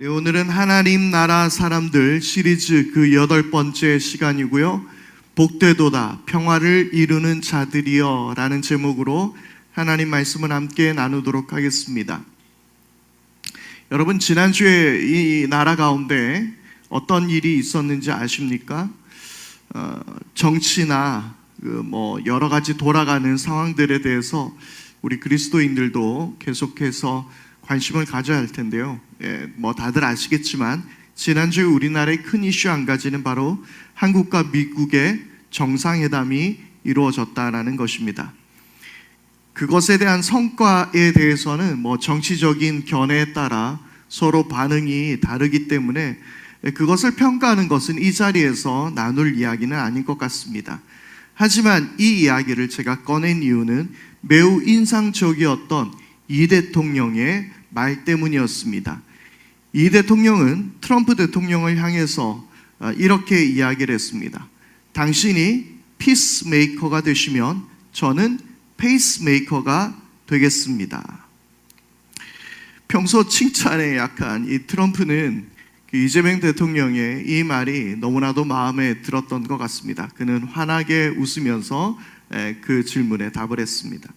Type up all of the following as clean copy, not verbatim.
네, 오늘은 하나님 나라 사람들 시리즈 그 8번째 시간이고요. 복되도다 평화를 이루는 자들이여 라는 제목으로 하나님 말씀을 함께 나누도록 하겠습니다. 여러분, 지난주에 이 나라 가운데 어떤 일이 있었는지 아십니까? 정치나 여러 가지 돌아가는 상황들에 대해서 우리 그리스도인들도 계속해서 관심을 가져야 할 텐데요. 다들 아시겠지만 지난주에 우리나라의 큰 이슈 한 가지는 바로 한국과 미국의 정상회담이 이루어졌다라는 것입니다. 그것에 대한 성과에 대해서는 정치적인 견해에 따라 서로 반응이 다르기 때문에 그것을 평가하는 것은 이 자리에서 나눌 이야기는 아닌 것 같습니다. 하지만 이 이야기를 제가 꺼낸 이유는 매우 인상적이었던 이 대통령의 말 때문이었습니다. 이 대통령은 트럼프 대통령을 향해서 이렇게 이야기를 했습니다. 당신이 피스메이커가 되시면 저는 페이스메이커가 되겠습니다. 평소 칭찬에 약한 이 트럼프는 이재명 대통령의 이 말이 너무나도 마음에 들었던 것 같습니다. 그는 환하게 웃으면서 그 질문에 답을 했습니다.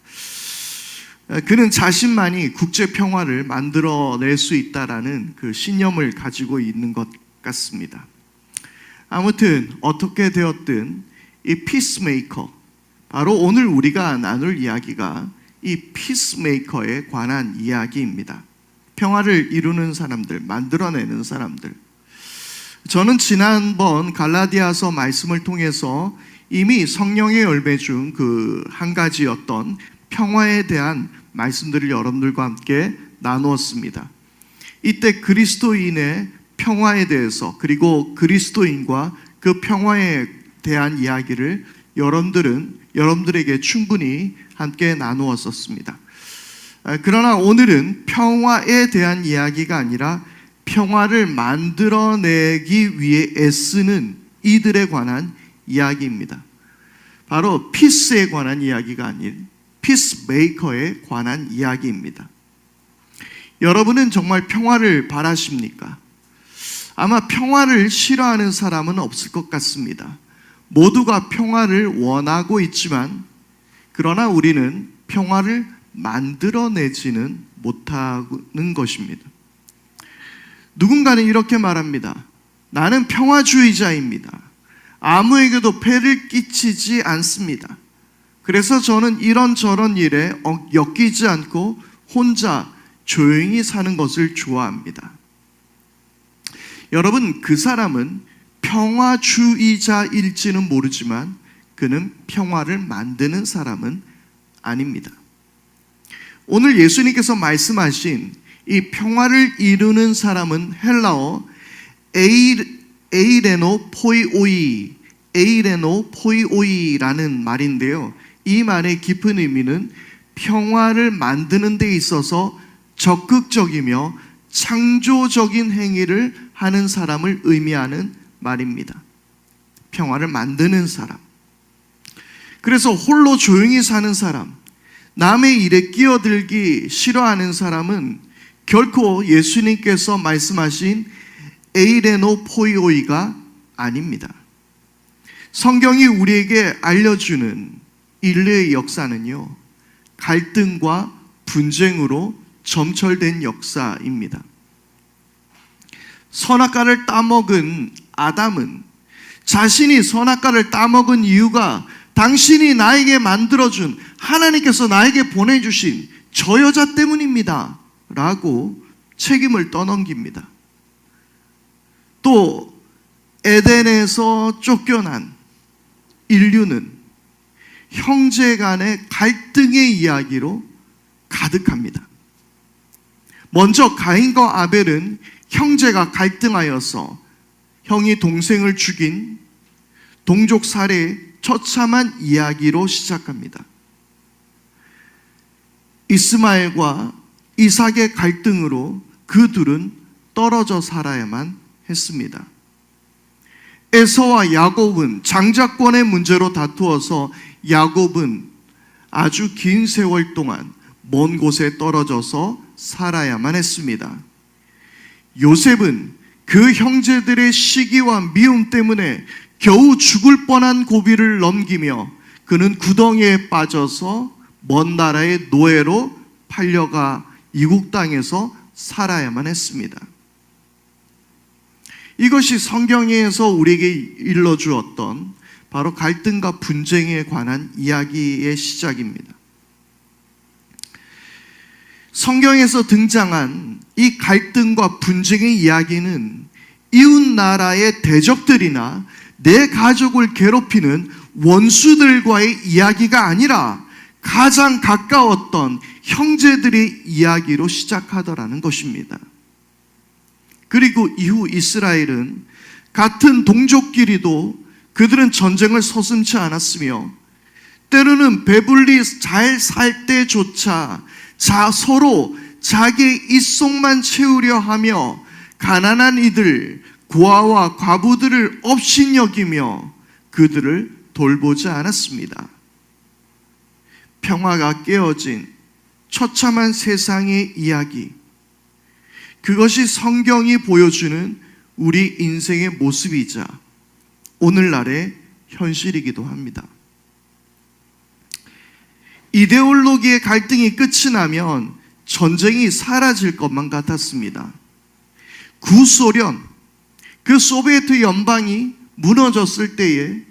그는 자신만이 국제 평화를 만들어낼 수 있다라는 그 신념을 가지고 있는 것 같습니다. 아무튼 어떻게 되었든 이 피스메이커, 바로 오늘 우리가 나눌 이야기가 이 피스메이커에 관한 이야기입니다. 평화를 이루는 사람들, 만들어내는 사람들. 저는 지난번 갈라디아서 말씀을 통해서 이미 성령의 열매 중 그 한 가지였던 평화에 대한 말씀들을 여러분들과 함께 나누었습니다. 이때 그리스도인의 평화에 대해서, 그리고 그리스도인과 그 평화에 대한 이야기를 여러분들에게 충분히 함께 나누었었습니다. 그러나 오늘은 평화에 대한 이야기가 아니라 평화를 만들어내기 위해 애쓰는 이들에 관한 이야기입니다. 바로 피스에 관한 이야기가 아닌 피스메이커에 관한 이야기입니다. 여러분은 정말 평화를 바라십니까? 아마 평화를 싫어하는 사람은 없을 것 같습니다. 모두가 평화를 원하고 있지만, 그러나 우리는 평화를 만들어내지는 못하는 것입니다. 누군가는 이렇게 말합니다. 나는 평화주의자입니다. 아무에게도 폐를 끼치지 않습니다. 그래서 저는 이런저런 일에 엮이지 않고 혼자 조용히 사는 것을 좋아합니다. 여러분, 그 사람은 평화주의자일지는 모르지만 그는 평화를 만드는 사람은 아닙니다. 오늘 예수님께서 말씀하신 이 평화를 이루는 사람은 헬라어 에이레노 포이오이라는 말인데요. 이 말의 깊은 의미는 평화를 만드는 데 있어서 적극적이며 창조적인 행위를 하는 사람을 의미하는 말입니다. 평화를 만드는 사람. 그래서 홀로 조용히 사는 사람, 남의 일에 끼어들기 싫어하는 사람은 결코 예수님께서 말씀하신 에이레노 포이오이가 아닙니다. 성경이 우리에게 알려주는 인류의 역사는요, 갈등과 분쟁으로 점철된 역사입니다. 선악과를 따먹은 아담은 자신이 선악과를 따먹은 이유가 당신이 나에게 만들어준, 하나님께서 나에게 보내주신 저 여자 때문입니다 라고 책임을 떠넘깁니다. 또 에덴에서 쫓겨난 인류는 형제 간의 갈등의 이야기로 가득합니다. 먼저 가인과 아벨은 형제가 갈등하여서 형이 동생을 죽인 동족 살해의 처참한 이야기로 시작합니다. 이스마엘과 이삭의 갈등으로 그 둘은 떨어져 살아야만 했습니다. 에서와 야곱은 장자권의 문제로 다투어서 야곱은 아주 긴 세월 동안 먼 곳에 떨어져서 살아야만 했습니다. 요셉은 그 형제들의 시기와 미움 때문에 겨우 죽을 뻔한 고비를 넘기며 그는 구덩이에 빠져서 먼 나라의 노예로 팔려가 이국 땅에서 살아야만 했습니다. 이것이 성경에서 우리에게 일러주었던 바로 갈등과 분쟁에 관한 이야기의 시작입니다. 성경에서 등장한 이 갈등과 분쟁의 이야기는 이웃 나라의 대적들이나 내 가족을 괴롭히는 원수들과의 이야기가 아니라 가장 가까웠던 형제들의 이야기로 시작하더라는 것입니다. 그리고 이후 이스라엘은 같은 동족끼리도 그들은 전쟁을 서슴지 않았으며 때로는 배불리 잘 살 때조차 서로 자기의 입속만 채우려 하며 가난한 이들, 고아와 과부들을 업신여기며 그들을 돌보지 않았습니다. 평화가 깨어진 처참한 세상의 이야기, 그것이 성경이 보여주는 우리 인생의 모습이자 오늘날의 현실이기도 합니다. 이데올로기의 갈등이 끝이 나면 전쟁이 사라질 것만 같았습니다. 구소련, 그 소비에트 연방이 무너졌을 때에,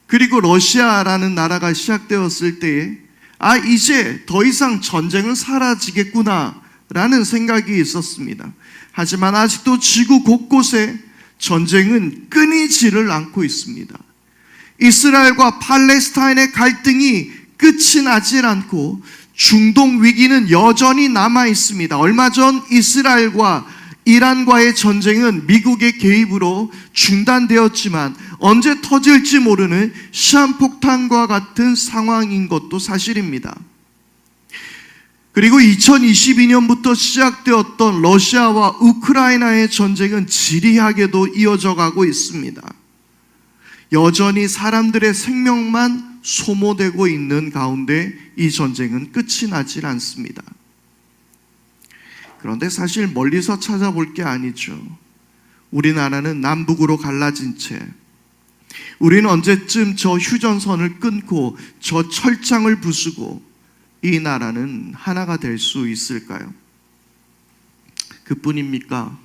그리고 러시아라는 나라가 시작되었을 때에 이제 더 이상 전쟁은 사라지겠구나 라는 생각이 있었습니다. 하지만 아직도 지구 곳곳에 전쟁은 끊이지를 않고 있습니다. 이스라엘과 팔레스타인의 갈등이 끝이 나질 않고 중동 위기는 여전히 남아 있습니다. 얼마 전 이스라엘과 이란과의 전쟁은 미국의 개입으로 중단되었지만 언제 터질지 모르는 시한폭탄과 같은 상황인 것도 사실입니다. 그리고 2022년부터 시작되었던 러시아와 우크라이나의 전쟁은 지리하게도 이어져 가고 있습니다. 여전히 사람들의 생명만 소모되고 있는 가운데 이 전쟁은 끝이 나질 않습니다. 그런데 사실 멀리서 찾아볼 게 아니죠. 우리나라는 남북으로 갈라진 채 우리는 언제쯤 저 휴전선을 끊고 저 철장을 부수고 이 나라는 하나가 될 수 있을까요? 그뿐입니까?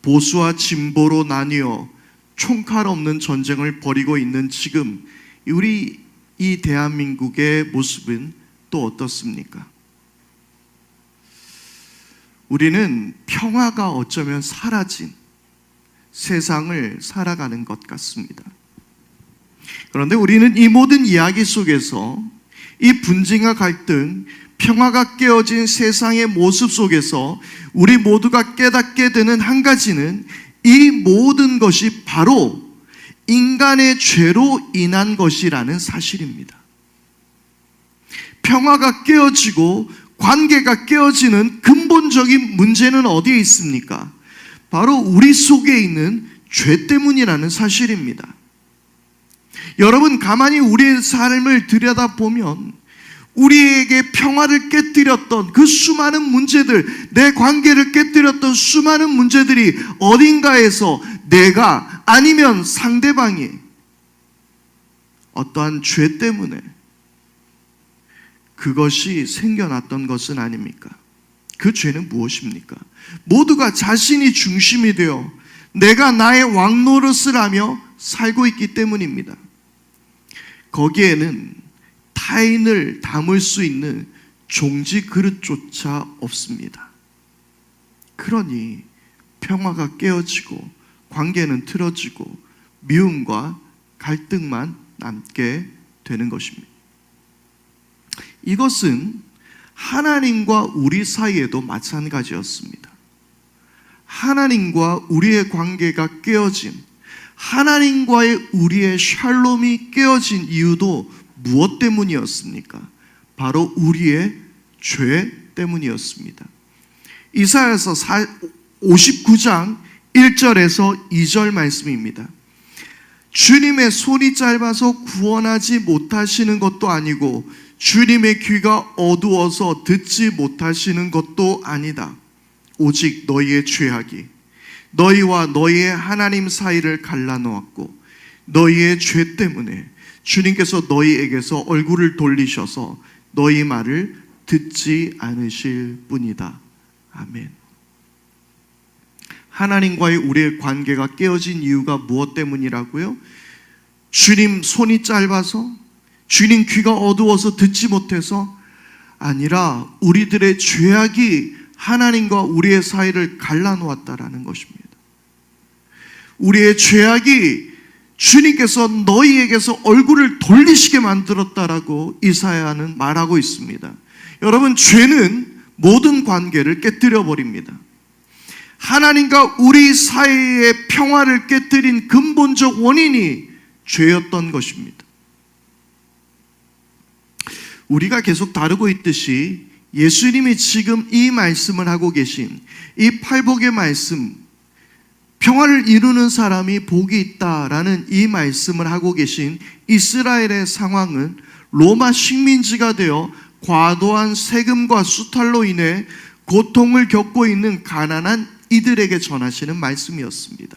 보수와 진보로 나뉘어 총칼 없는 전쟁을 벌이고 있는 지금 우리 이 대한민국의 모습은 또 어떻습니까? 우리는 평화가 어쩌면 사라진 세상을 살아가는 것 같습니다. 그런데 우리는 이 모든 이야기 속에서 이 분쟁과 갈등, 평화가 깨어진 세상의 모습 속에서 우리 모두가 깨닫게 되는 한 가지는 이 모든 것이 바로 인간의 죄로 인한 것이라는 사실입니다. 평화가 깨어지고 관계가 깨어지는 근본적인 문제는 어디에 있습니까? 바로 우리 속에 있는 죄 때문이라는 사실입니다. 여러분, 가만히 우리의 삶을 들여다보면 우리에게 평화를 깨뜨렸던 그 수많은 문제들, 내 관계를 깨뜨렸던 수많은 문제들이 어딘가에서 내가 아니면 상대방이 어떠한 죄 때문에 그것이 생겨났던 것은 아닙니까? 그 죄는 무엇입니까? 모두가 자신이 중심이 되어 내가 나의 왕노릇을 하며 살고 있기 때문입니다. 거기에는 타인을 담을 수 있는 종지 그릇조차 없습니다. 그러니 평화가 깨어지고 관계는 틀어지고 미움과 갈등만 남게 되는 것입니다. 이것은 하나님과 우리 사이에도 마찬가지였습니다. 하나님과 우리의 관계가 깨어진, 하나님과의 우리의 샬롬이 깨어진 이유도 무엇 때문이었습니까? 바로 우리의 죄 때문이었습니다. 이사야서 59장 1절에서 2절 말씀입니다. 주님의 손이 짧아서 구원하지 못하시는 것도 아니고 주님의 귀가 어두워서 듣지 못하시는 것도 아니다. 오직 너희의 죄악이 너희와 너희의 하나님 사이를 갈라놓았고 너희의 죄 때문에 주님께서 너희에게서 얼굴을 돌리셔서 너희 말을 듣지 않으실 뿐이다. 아멘. 하나님과의 우리의 관계가 깨어진 이유가 무엇 때문이라고요? 주님 손이 짧아서, 주님 귀가 어두워서 듣지 못해서 아니라 우리들의 죄악이 하나님과 우리의 사이를 갈라놓았다라는 것입니다. 우리의 죄악이 주님께서 너희에게서 얼굴을 돌리시게 만들었다라고 이사야는 말하고 있습니다. 여러분, 죄는 모든 관계를 깨뜨려 버립니다. 하나님과 우리 사이의 평화를 깨뜨린 근본적 원인이 죄였던 것입니다. 우리가 계속 다루고 있듯이 예수님이 지금 이 말씀을 하고 계신 이 팔복의 말씀, 평화를 이루는 사람이 복이 있다라는 이 말씀을 하고 계신 이스라엘의 상황은 로마 식민지가 되어 과도한 세금과 수탈로 인해 고통을 겪고 있는 가난한 이들에게 전하시는 말씀이었습니다.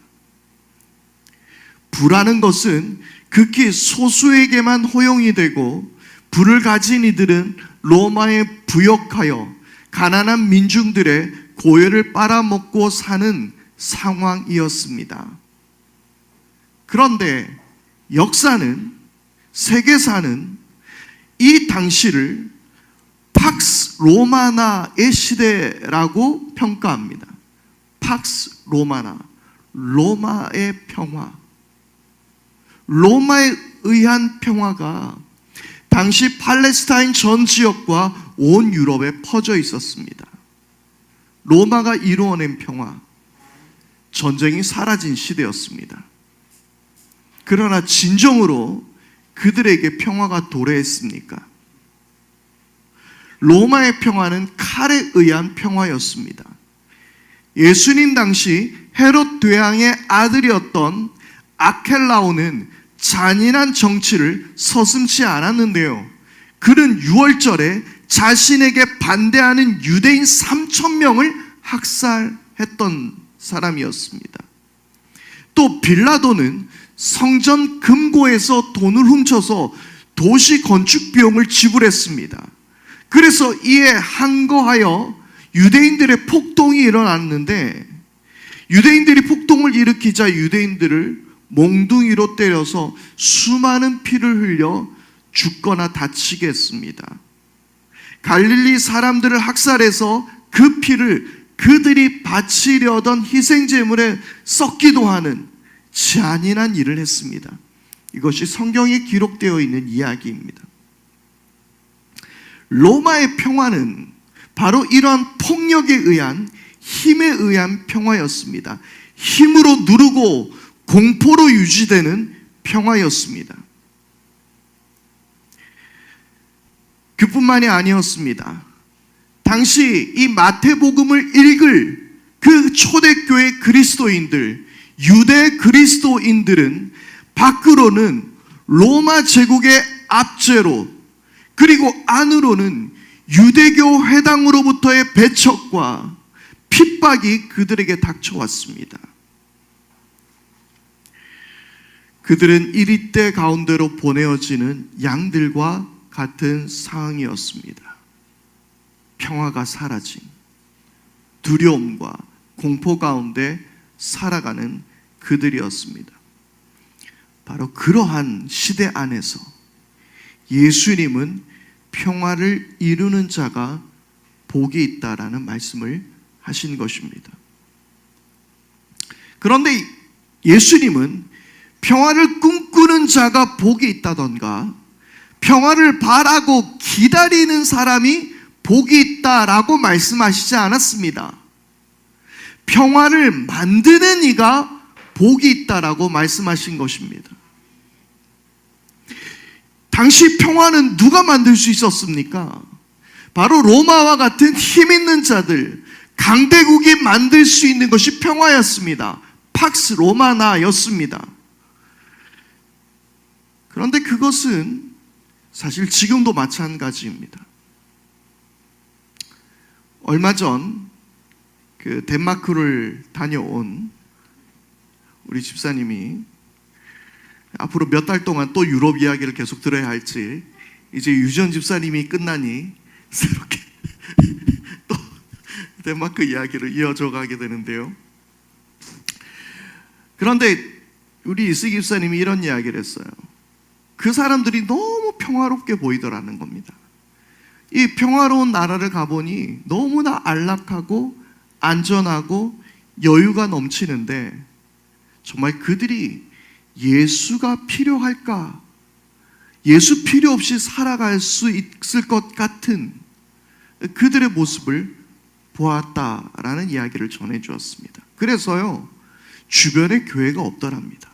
부라는 것은 극히 소수에게만 허용이 되고 부를 가진 이들은 로마에 부역하여 가난한 민중들의 고열을 빨아먹고 사는 상황이었습니다. 그런데 역사는, 세계사는 이 당시를 팍스 로마나의 시대라고 평가합니다. 팍스 로마나, 로마의 평화. 로마에 의한 평화가 당시 팔레스타인 전 지역과 온 유럽에 퍼져 있었습니다. 로마가 이루어낸 평화, 전쟁이 사라진 시대였습니다. 그러나 진정으로 그들에게 평화가 도래했습니까? 로마의 평화는 칼에 의한 평화였습니다. 예수님 당시 헤롯 대왕의 아들이었던 아켈라오는 잔인한 정치를 서슴지 않았는데요. 그는 6월절에 자신에게 반대하는 유대인 3,000명을 학살했던 사람이었습니다. 또 빌라도는 성전 금고에서 돈을 훔쳐서 도시 건축 비용을 지불했습니다. 그래서 이에 항거하여 유대인들의 폭동이 일어났는데, 유대인들이 폭동을 일으키자 유대인들을 몽둥이로 때려서 수많은 피를 흘려 죽거나 다치게 했습니다. 갈릴리 사람들을 학살해서 그 피를 그들이 바치려던 희생제물에 썩기도 하는 잔인한 일을 했습니다. 이것이 성경에 기록되어 있는 이야기입니다. 로마의 평화는 바로 이러한 폭력에 의한, 힘에 의한 평화였습니다. 힘으로 누르고 공포로 유지되는 평화였습니다. 그뿐만이 아니었습니다. 당시 이 마태복음을 읽을 그 초대교회 그리스도인들, 유대 그리스도인들은 밖으로는 로마 제국의 압제로, 그리고 안으로는 유대교 회당으로부터의 배척과 핍박이 그들에게 닥쳐왔습니다. 그들은 이리때 가운데로 보내어지는 양들과 같은 상황이었습니다. 평화가 사라진, 두려움과 공포 가운데 살아가는 그들이었습니다. 바로 그러한 시대 안에서 예수님은 평화를 이루는 자가 복이 있다라는 말씀을 하신 것입니다. 그런데 예수님은 평화를 꿈꾸는 자가 복이 있다던가 평화를 바라고 기다리는 사람이 복이 있다라고 말씀하시지 않았습니다. 평화를 만드는 이가 복이 있다라고 말씀하신 것입니다. 당시 평화는 누가 만들 수 있었습니까? 바로 로마와 같은 힘 있는 자들, 강대국이 만들 수 있는 것이 평화였습니다. 팍스 로마나였습니다. 그런데 그것은 사실 지금도 마찬가지입니다. 얼마 전 덴마크를 다녀온 우리 집사님이 앞으로 몇 달 동안 또 유럽 이야기를 계속 들어야 할지, 이제 유전 집사님이 끝나니 새롭게 또 덴마크 이야기를 이어져 가게 되는데요. 그런데 우리 이슬기 집사님이 이런 이야기를 했어요. 그 사람들이 너무 평화롭게 보이더라는 겁니다. 이 평화로운 나라를 가보니 너무나 안락하고 안전하고 여유가 넘치는데, 정말 그들이 예수가 필요할까? 예수 필요 없이 살아갈 수 있을 것 같은 그들의 모습을 보았다라는 이야기를 전해주었습니다. 그래서요, 주변에 교회가 없더랍니다.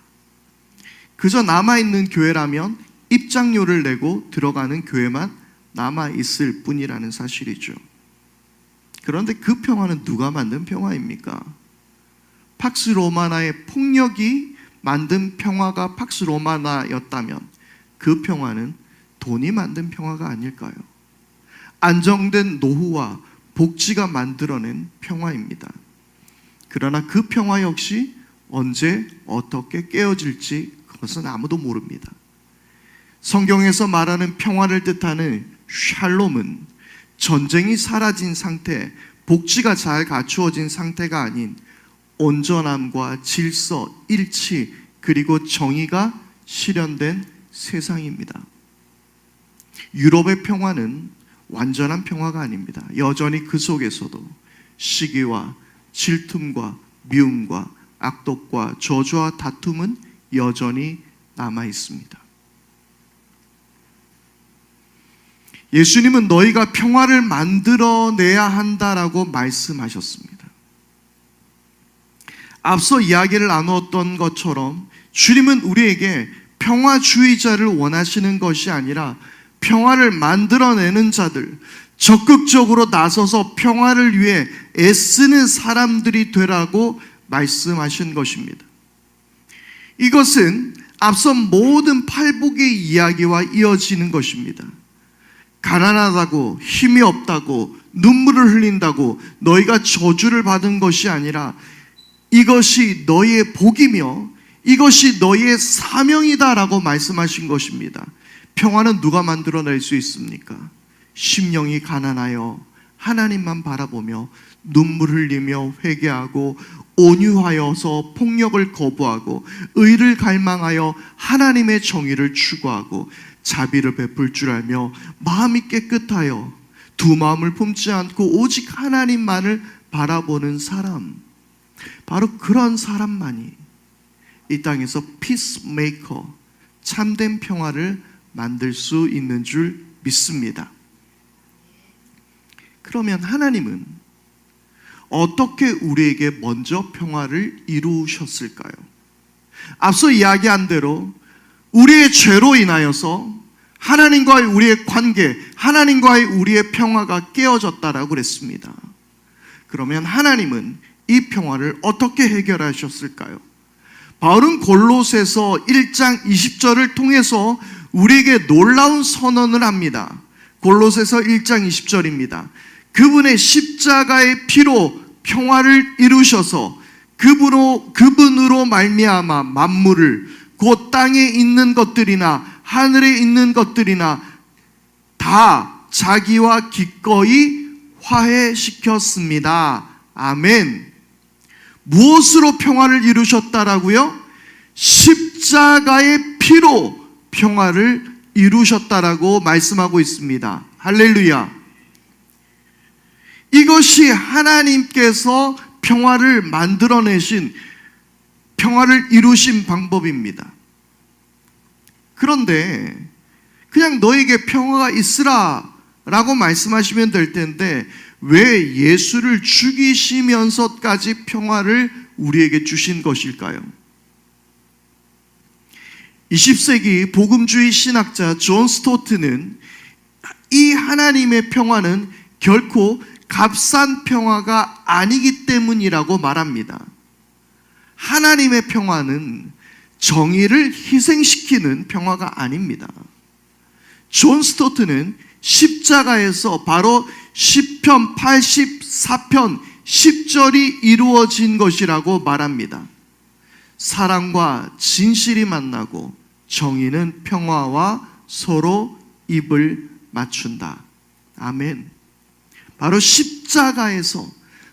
그저 남아있는 교회라면 입장료를 내고 들어가는 교회만 남아있을 뿐이라는 사실이죠. 그런데 그 평화는 누가 만든 평화입니까? 팍스 로마나의 폭력이 만든 평화가 팍스 로마나였다면 그 평화는 돈이 만든 평화가 아닐까요? 안정된 노후와 복지가 만들어낸 평화입니다. 그러나 그 평화 역시 언제 어떻게 깨어질지 그것은 아무도 모릅니다. 성경에서 말하는 평화를 뜻하는 샬롬은 전쟁이 사라진 상태, 복지가 잘 갖추어진 상태가 아닌 온전함과 질서, 일치, 그리고 정의가 실현된 세상입니다. 유럽의 평화는 완전한 평화가 아닙니다. 여전히 그 속에서도 시기와 질툼과 미움과 악독과 저주와 다툼은 여전히 남아 있습니다. 예수님은 너희가 평화를 만들어내야 한다라고 말씀하셨습니다. 앞서 이야기를 나누었던 것처럼 주님은 우리에게 평화주의자를 원하시는 것이 아니라 평화를 만들어내는 자들, 적극적으로 나서서 평화를 위해 애쓰는 사람들이 되라고 말씀하신 것입니다. 이것은 앞선 모든 팔복의 이야기와 이어지는 것입니다. 가난하다고, 힘이 없다고, 눈물을 흘린다고 너희가 저주를 받은 것이 아니라 이것이 너희의 복이며 이것이 너희의 사명이다라고 말씀하신 것입니다. 평화는 누가 만들어낼 수 있습니까? 심령이 가난하여 하나님만 바라보며 눈물 흘리며 회개하고 온유하여서 폭력을 거부하고 의를 갈망하여 하나님의 정의를 추구하고 자비를 베풀 줄 알며 마음이 깨끗하여 두 마음을 품지 않고 오직 하나님만을 바라보는 사람, 바로 그런 사람만이 이 땅에서 피스메이커, 참된 평화를 만들 수 있는 줄 믿습니다. 그러면 하나님은 어떻게 우리에게 먼저 평화를 이루셨을까요? 앞서 이야기한 대로 우리의 죄로 인하여서 하나님과의 우리의 관계, 하나님과의 우리의 평화가 깨어졌다라고 그랬습니다. 그러면 하나님은 이 평화를 어떻게 해결하셨을까요? 바울은 골로새서 1장 20절을 통해서 우리에게 놀라운 선언을 합니다. 골로새서 1장 20절입니다. 그분의 십자가의 피로 평화를 이루셔서 그분으로 말미암아 만물을 곧 땅에 있는 것들이나 하늘에 있는 것들이나 다 자기와 기꺼이 화해시켰습니다. 아멘. 무엇으로 평화를 이루셨다라고요? 십자가의 피로 평화를 이루셨다라고 말씀하고 있습니다. 할렐루야. 이것이 하나님께서 평화를 만들어내신, 평화를 이루신 방법입니다. 그런데 그냥 너에게 평화가 있으라 라고 말씀하시면 될 텐데 왜 예수를 죽이시면서까지 평화를 우리에게 주신 것일까요? 20세기 복음주의 신학자 존 스토트는 이 하나님의 평화는 결코 값싼 평화가 아니기 때문이라고 말합니다. 하나님의 평화는 정의를 희생시키는 평화가 아닙니다. 존 스토트는 십자가에서 바로 시편 84편 10절이 이루어진 것이라고 말합니다. 사랑과 진실이 만나고 정의는 평화와 서로 입을 맞춘다. 아멘. 바로 십자가에서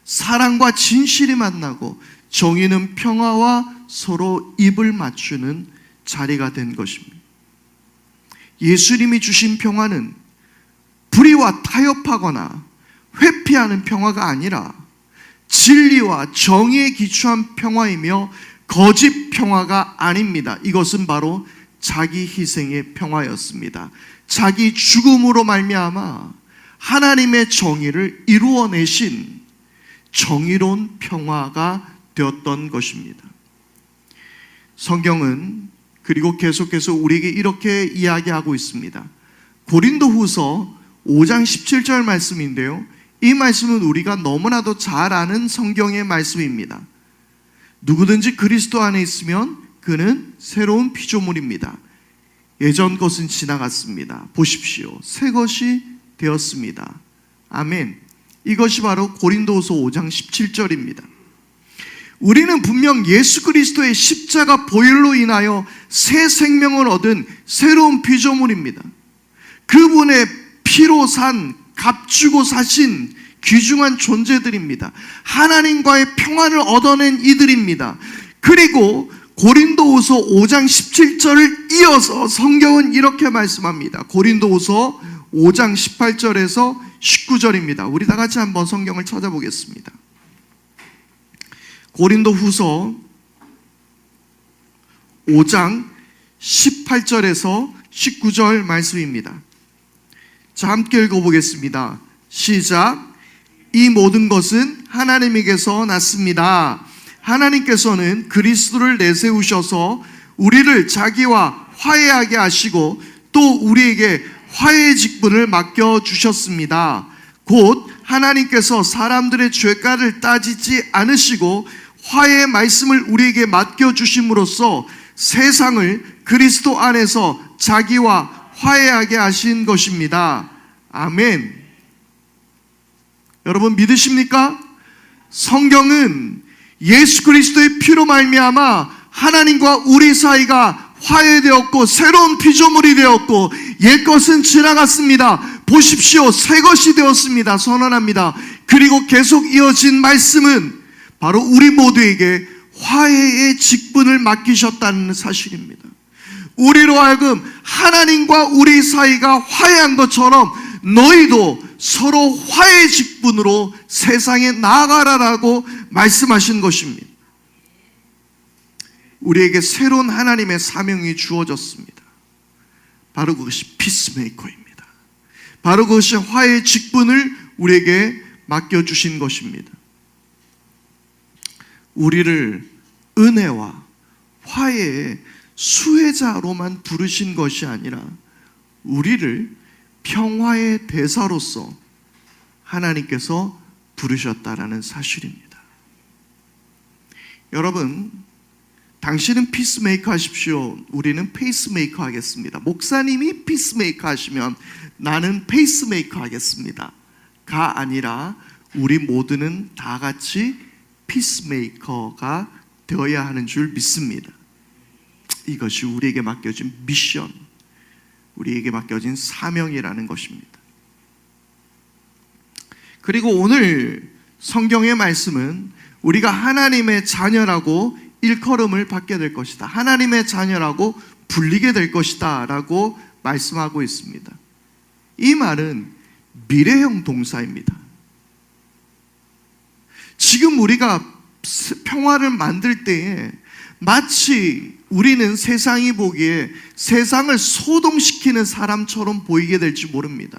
사랑과 진실이 만나고 정의는 평화와 서로 입을 맞추는 자리가 된 것입니다. 예수님이 주신 평화는 불의와 타협하거나 회피하는 평화가 아니라 진리와 정의에 기초한 평화이며 거짓 평화가 아닙니다. 이것은 바로 자기 희생의 평화였습니다. 자기 죽음으로 말미암아 하나님의 정의를 이루어내신 정의로운 평화가 되었던 것입니다. 성경은 그리고 계속해서 우리에게 이렇게 이야기하고 있습니다. 고린도후서 5장 17절 말씀인데요, 이 말씀은 우리가 너무나도 잘 아는 성경의 말씀입니다. 누구든지 그리스도 안에 있으면 그는 새로운 피조물입니다. 예전 것은 지나갔습니다. 보십시오, 새 것이 되었습니다. 아멘. 이것이 바로 고린도후서 5장 17절입니다. 우리는 분명 예수 그리스도의 십자가 보혈로 인하여 새 생명을 얻은 새로운 피조물입니다. 그분의 피로 산, 값주고 사신 귀중한 존재들입니다. 하나님과의 평안을 얻어낸 이들입니다. 그리고 고린도후서 5장 17절을 이어서 성경은 이렇게 말씀합니다. 고린도후서 5장 18절에서 19절입니다. 우리 다 같이 한번 성경을 찾아보겠습니다. 고린도후서 5장 18절에서 19절 말씀입니다. 자, 함께 읽어보겠습니다. 시작. 이 모든 것은 하나님에게서 났습니다. 하나님께서는 그리스도를 내세우셔서 우리를 자기와 화해하게 하시고 또 우리에게 화해의 직분을 맡겨주셨습니다. 곧 하나님께서 사람들의 죄가를 따지지 않으시고 화해의 말씀을 우리에게 맡겨주심으로써 세상을 그리스도 안에서 자기와 화해하게 하신 것입니다. 아멘. 여러분 믿으십니까? 성경은 예수 그리스도의 피로 말미암아 하나님과 우리 사이가 화해되었고 새로운 피조물이 되었고 옛것은 지나갔습니다. 보십시오, 새 것이 되었습니다. 선언합니다. 그리고 계속 이어진 말씀은 바로 우리 모두에게 화해의 직분을 맡기셨다는 사실입니다. 우리로 하여금 하나님과 우리 사이가 화해한 것처럼 너희도 서로 화해의 직분으로 세상에 나아가라라고 말씀하신 것입니다. 우리에게 새로운 하나님의 사명이 주어졌습니다. 바로 그것이 피스메이커입니다. 바로 그것이 화해의 직분을 우리에게 맡겨주신 것입니다. 우리를 은혜와 화해의 수혜자로만 부르신 것이 아니라 우리를 평화의 대사로서 하나님께서 부르셨다라는 사실입니다. 여러분, 당신은 피스메이커 하십시오. 우리는 페이스메이커 하겠습니다. 목사님이 피스메이커 하시면 나는 페이스메이커 하겠습니다. 가 아니라 우리 모두는 다 같이 피스메이커가 되어야 하는 줄 믿습니다. 이것이 우리에게 맡겨진 미션, 우리에게 맡겨진 사명이라는 것입니다. 그리고 오늘 성경의 말씀은 우리가 하나님의 자녀라고 일컬음을 받게 될 것이다, 하나님의 자녀라고 불리게 될 것이다 라고 말씀하고 있습니다. 이 말은 미래형 동사입니다. 지금 우리가 평화를 만들 때에 마치 우리는 세상이 보기에 세상을 소동시키는 사람처럼 보이게 될지 모릅니다.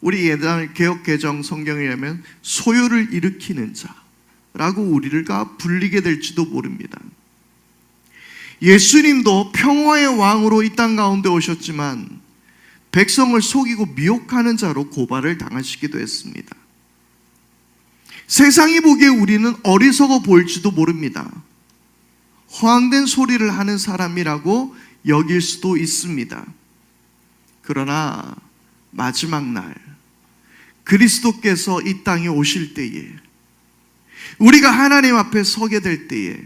우리 옛날 개역개정 성경에 의하면 소요를 일으키는 자라고 우리가 불리게 될지도 모릅니다. 예수님도 평화의 왕으로 이 땅 가운데 오셨지만 백성을 속이고 미혹하는 자로 고발을 당하시기도 했습니다. 세상이 보기에 우리는 어리석어 보일지도 모릅니다. 허황된 소리를 하는 사람이라고 여길 수도 있습니다. 그러나 마지막 날 그리스도께서 이 땅에 오실 때에, 우리가 하나님 앞에 서게 될 때에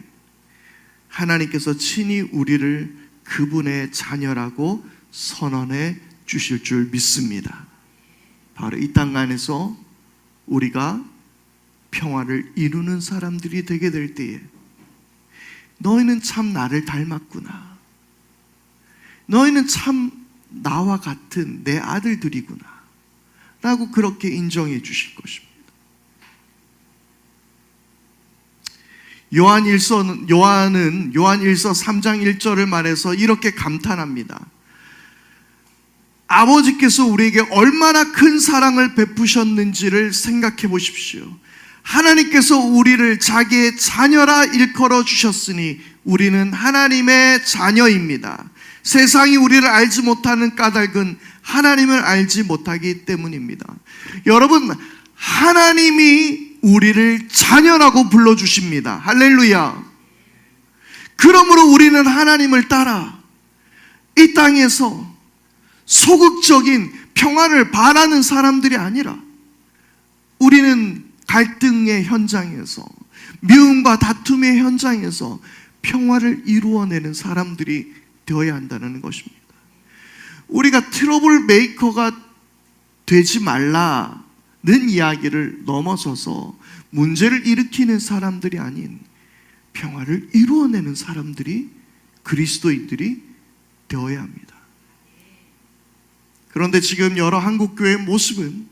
하나님께서 친히 우리를 그분의 자녀라고 선언해 주실 줄 믿습니다. 바로 이 땅 안에서 우리가 평화를 이루는 사람들이 되게 될 때에 너희는 참 나를 닮았구나, 너희는 참 나와 같은 내 아들들이구나 라고 그렇게 인정해 주실 것입니다. 요한은 요한일서 3장 1절을 말해서 이렇게 감탄합니다. 아버지께서 우리에게 얼마나 큰 사랑을 베푸셨는지를 생각해 보십시오. 하나님께서 우리를 자기의 자녀라 일컬어 주셨으니 우리는 하나님의 자녀입니다. 세상이 우리를 알지 못하는 까닭은 하나님을 알지 못하기 때문입니다. 여러분, 하나님이 우리를 자녀라고 불러주십니다. 할렐루야. 그러므로 우리는 하나님을 따라 이 땅에서 소극적인 평화를 바라는 사람들이 아니라 우리는 갈등의 현장에서, 미움과 다툼의 현장에서 평화를 이루어내는 사람들이 되어야 한다는 것입니다. 우리가 트러블 메이커가 되지 말라는 이야기를 넘어서서 문제를 일으키는 사람들이 아닌 평화를 이루어내는 사람들이, 그리스도인들이 되어야 합니다. 그런데 지금 여러 한국교회의 모습은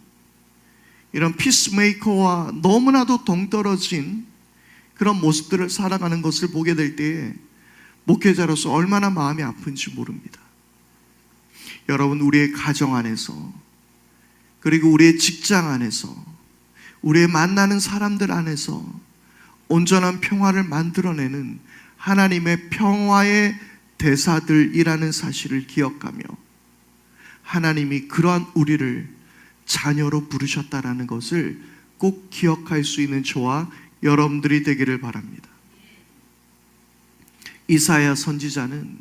이런 피스메이커와 너무나도 동떨어진 그런 모습들을 살아가는 것을 보게 될 때에 목회자로서 얼마나 마음이 아픈지 모릅니다. 여러분, 우리의 가정 안에서, 그리고 우리의 직장 안에서, 우리의 만나는 사람들 안에서 온전한 평화를 만들어내는 하나님의 평화의 대사들이라는 사실을 기억하며 하나님이 그러한 우리를 자녀로 부르셨다라는 것을 꼭 기억할 수 있는 저와 여러분들이 되기를 바랍니다. 이사야 선지자는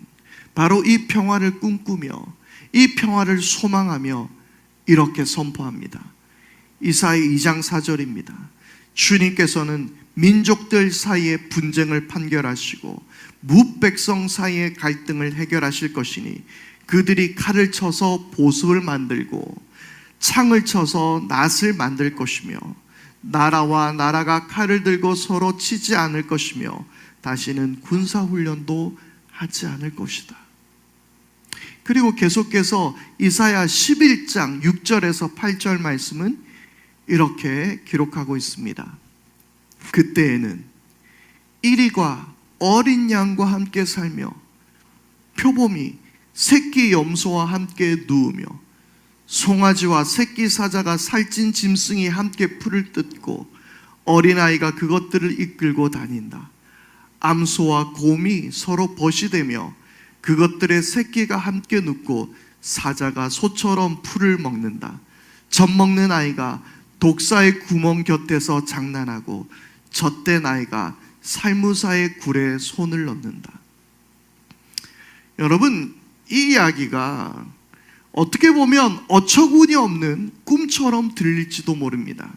바로 이 평화를 꿈꾸며 이 평화를 소망하며 이렇게 선포합니다. 이사야 2장 4절입니다. 주님께서는 민족들 사이의 분쟁을 판결하시고 무백성 사이의 갈등을 해결하실 것이니 그들이 칼을 쳐서 보습을 만들고 창을 쳐서 낫을 만들 것이며 나라와 나라가 칼을 들고 서로 치지 않을 것이며 다시는 군사훈련도 하지 않을 것이다. 그리고 계속해서 이사야 11장 6절에서 8절 말씀은 이렇게 기록하고 있습니다. 그때에는 이리과 어린 양과 함께 살며 표범이 새끼 염소와 함께 누우며 송아지와 새끼 사자가 살찐 짐승이 함께 풀을 뜯고 어린아이가 그것들을 이끌고 다닌다. 암소와 곰이 서로 벗이되며 그것들의 새끼가 함께 눕고 사자가 소처럼 풀을 먹는다. 젖 먹는 아이가 독사의 구멍 곁에서 장난하고 젖된 아이가 살무사의 굴에 손을 넣는다. 여러분, 이 이야기가 어떻게 보면 어처구니 없는 꿈처럼 들릴지도 모릅니다.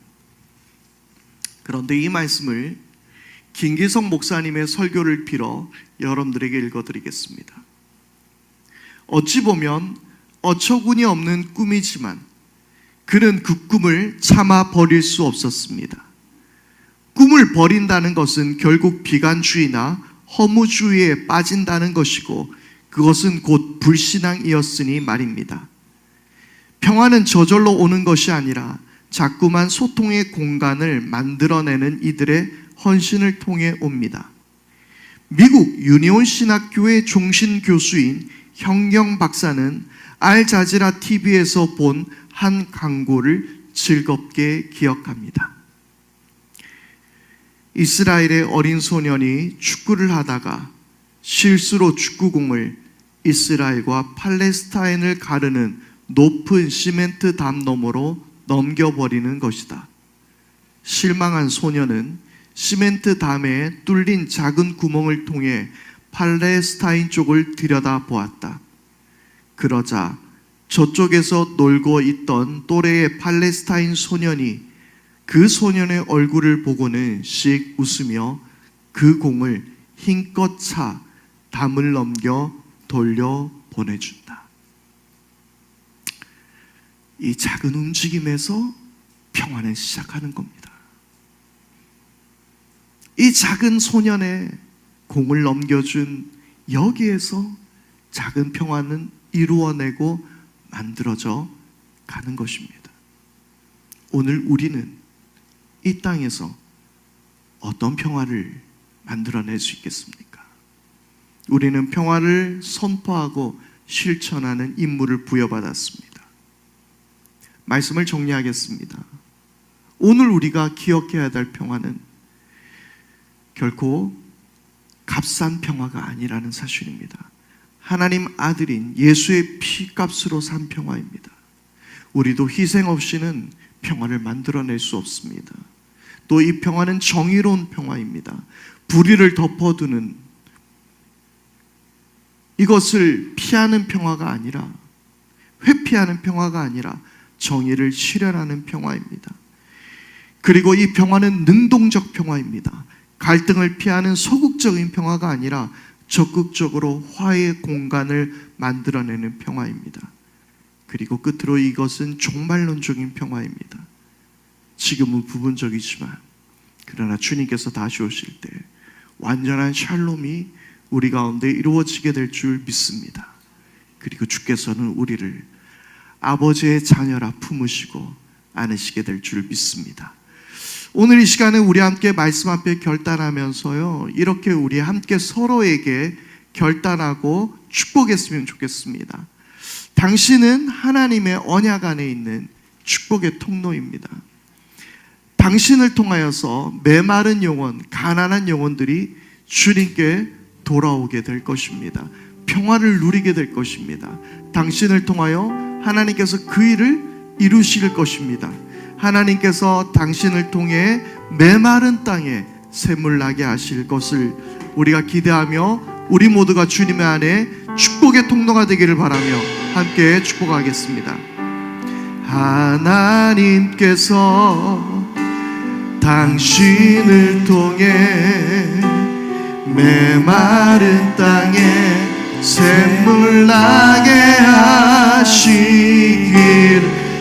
그런데 이 말씀을 김기성 목사님의 설교를 빌어 여러분들에게 읽어드리겠습니다. 어찌 보면 어처구니 없는 꿈이지만 그는 그 꿈을 참아 버릴 수 없었습니다. 꿈을 버린다는 것은 결국 비관주의나 허무주의에 빠진다는 것이고 그것은 곧 불신앙이었으니 말입니다. 평화는 저절로 오는 것이 아니라 자꾸만 소통의 공간을 만들어내는 이들의 헌신을 통해 옵니다. 미국 유니온 신학교의 종신 교수인 현경 박사는 알자지라 TV에서 본 한 광고를 즐겁게 기억합니다. 이스라엘의 어린 소년이 축구를 하다가 실수로 축구공을 이스라엘과 팔레스타인을 가르는 높은 시멘트 담 너머로 넘겨버리는 것이다. 실망한 소년은 시멘트 담에 뚫린 작은 구멍을 통해 팔레스타인 쪽을 들여다보았다. 그러자 저쪽에서 놀고 있던 또래의 팔레스타인 소년이 그 소년의 얼굴을 보고는 씩 웃으며 그 공을 힘껏 차 담을 넘겨 돌려 보내준다. 이 작은 움직임에서 평화는 시작하는 겁니다. 이 작은 소년의 공을 넘겨준 여기에서 작은 평화는 이루어내고 만들어져 가는 것입니다. 오늘 우리는 이 땅에서 어떤 평화를 만들어낼 수 있겠습니까? 우리는 평화를 선포하고 실천하는 임무를 부여받았습니다. 말씀을 정리하겠습니다. 오늘 우리가 기억해야 될 평화는 결코 값싼 평화가 아니라는 사실입니다. 하나님 아들인 예수의 피값으로 산 평화입니다. 우리도 희생 없이는 평화를 만들어낼 수 없습니다. 또 이 평화는 정의로운 평화입니다. 불의를 덮어두는, 이것을 피하는 평화가 아니라, 회피하는 평화가 아니라 정의를 실현하는 평화입니다. 그리고 이 평화는 능동적 평화입니다. 갈등을 피하는 소극적인 평화가 아니라 적극적으로 화해의 공간을 만들어내는 평화입니다. 그리고 끝으로 이것은 종말론적인 평화입니다. 지금은 부분적이지만 그러나 주님께서 다시 오실 때 완전한 샬롬이 우리 가운데 이루어지게 될 줄 믿습니다. 그리고 주께서는 우리를 아버지의 자녀라 품으시고 안으시게 될 줄 믿습니다. 오늘 이 시간에 우리 함께 말씀 앞에 결단하면서요, 이렇게 우리 함께 서로에게 결단하고 축복했으면 좋겠습니다. 당신은 하나님의 언약 안에 있는 축복의 통로입니다. 당신을 통하여서 메마른 영혼, 가난한 영혼들이 주님께 돌아오게 될 것입니다. 평화를 누리게 될 것입니다. 당신을 통하여 하나님께서 그 일을 이루실 것입니다. 하나님께서 당신을 통해 메마른 땅에 샘물 나게 하실 것을 우리가 기대하며 우리 모두가 주님의 안에 축복의 통로가 되기를 바라며 함께 축복하겠습니다. 하나님께서 당신을 통해 메마른 땅에 샘물 나게 하시길,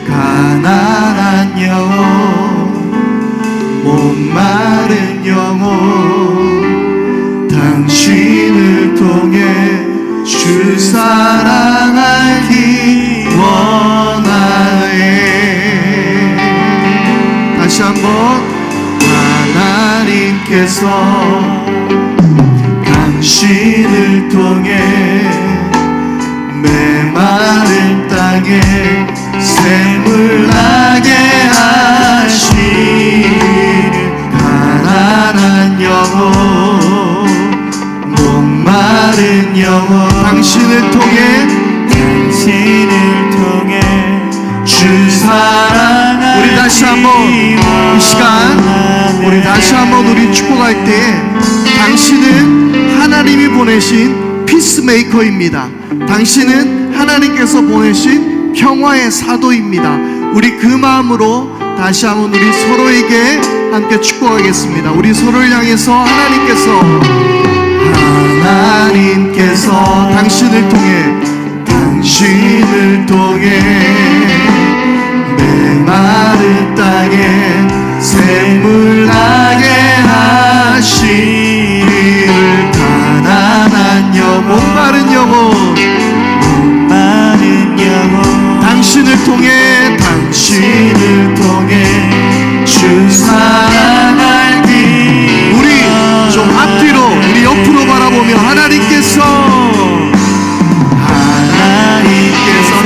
가난한 영혼, 목마른 영혼, 당신을 통해 주 사랑하기 원하네. 다시 한번. 하나님께서 당신을 통해 메마른 땅에 샘물 나게 하시는, 가난한 영혼, 목마른 영혼, 당신을 통해 주 사랑하기. 우리 다시 한번 이 시간 우리 다시 한번 우리 축복할 때, 당신은 하나님이 보내신 피스메이커입니다. 당신은 하나님께서 보내신 평화의 사도입니다. 우리 그 마음으로 다시 한번 우리 서로에게 함께 축복하겠습니다. 우리 서로를 향해서 하나님께서 당신을 통해 메마른 땅에 샘물 나게 하시길, 가난한 영혼, 목마른 영혼, 당신을 통해 주 사랑하기. 우리 좀 앞뒤로, 우리 옆으로 바라보며 하나님께서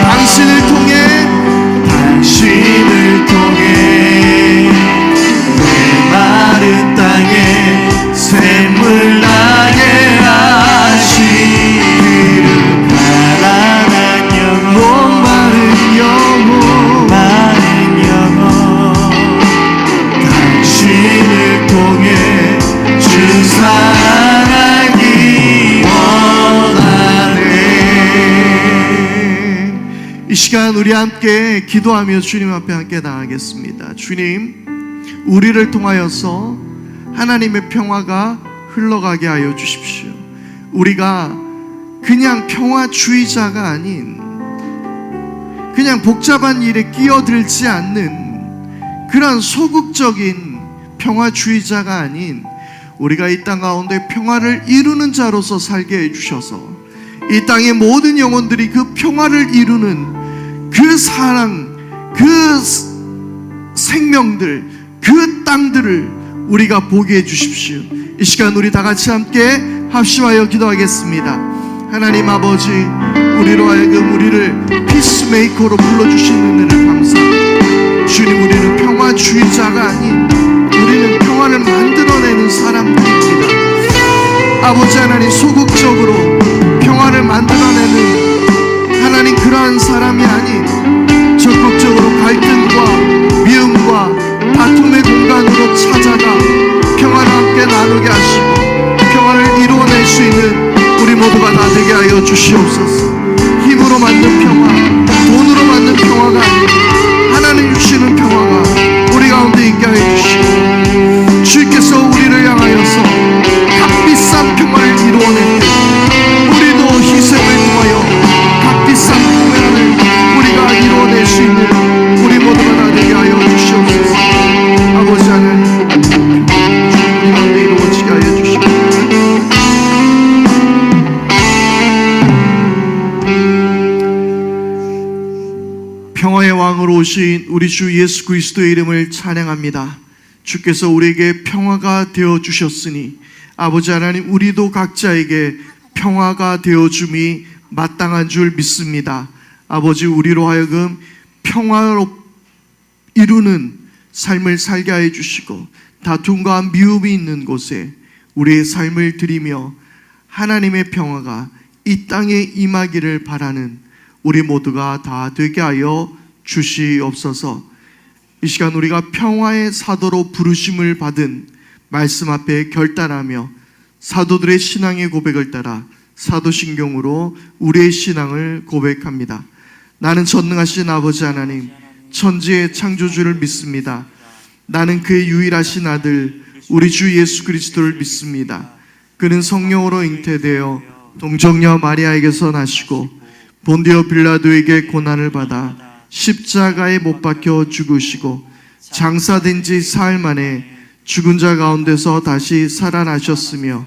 당신을 통해 메마른 땅에 샘물 나게 하시기를, 가난한 영혼, 목마른 영혼, 당신을 통해 주 사랑하기 원하네. 이 시간 우리 함께 기도하며 주님 앞에 함께 나가겠습니다. 주님, 우리를 통하여서 하나님의 평화가 흘러가게 하여 주십시오. 우리가 그냥 평화주의자가 아닌, 그냥 복잡한 일에 끼어들지 않는 그런 소극적인 평화주의자가 아닌, 우리가 이 땅 가운데 평화를 이루는 자로서 살게 해주셔서 이 땅의 모든 영혼들이 그 평화를 이루는 그 사랑, 그 생명들, 그 땅들을 우리가 보게 해주십시오. 이 시간 우리 다 같이 함께 합심하여 기도하겠습니다. 하나님 아버지, 우리로 하여금 우리를 피스메이커로 불러주시는 은혜를 감사합니다. 주님, 우리는 평화주의자가 아닌 우리는 평화를 만들어내는 사람들입니다. 아버지 하나님, 소극적으로 평화를 만들어내는 하나님 그러한 사람이 아닌 적극적으로 갈등과 미움과 다툼의 공간으로 찾아가 평화를 함께 나누게 하시고 평화를 이루어낼 수 있는 우리 모두가 다 되게 하여 주시옵소서. 힘으로 만든 평화, 돈으로 만든 평화가 아닌 하나님 주시는 평화가 우리 가운데 있게 하여 주시고, 주께서 우리를 향하여서 값비싼 평화를 이루어낼 때 우리도 희생을 통하여 값비싼 평화를 우리가 이루어낼 수 있는 우리 모두가 다 되게 하여 주시옵소서. 아버지 하나님, 우리 가운데 이루어지게 하여 주시옵소서. 평화의 왕으로 오신 우리 주 예수 그리스도의 이름을 찬양합니다. 주께서 우리에게 평화가 되어 주셨으니 아버지 하나님, 우리도 각자에게 평화가 되어 줌이 마땅한 줄 믿습니다. 아버지, 우리로 하여금 평화로 이루는 삶을 살게 하여 주시고 다툼과 미움이 있는 곳에 우리의 삶을 드리며 하나님의 평화가 이 땅에 임하기를 바라는 우리 모두가 다 되게 하여 주시옵소서. 이 시간 우리가 평화의 사도로 부르심을 받은 말씀 앞에 결단하며 사도들의 신앙의 고백을 따라 사도신경으로 우리의 신앙을 고백합니다. 나는 전능하신 아버지 하나님, 천지의 창조주를 믿습니다. 나는 그의 유일하신 아들 우리 주 예수 그리스도를 믿습니다. 그는 성령으로 잉태되어 동정녀 마리아에게서 나시고 본디오 빌라도에게 고난을 받아 십자가에 못 박혀 죽으시고 장사된 지 사흘 만에 죽은 자 가운데서 다시 살아나셨으며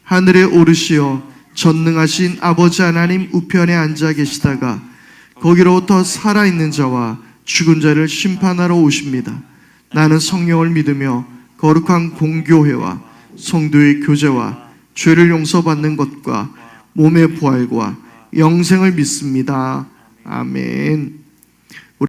하늘에 오르시어 전능하신 아버지 하나님 우편에 앉아 계시다가 거기로부터 살아있는 자와 죽은 자를 심판하러 오십니다. 나는 성령을 믿으며 거룩한 공교회와 성도의 교제와 죄를 용서받는 것과 몸의 부활과 영생을 믿습니다. 아멘.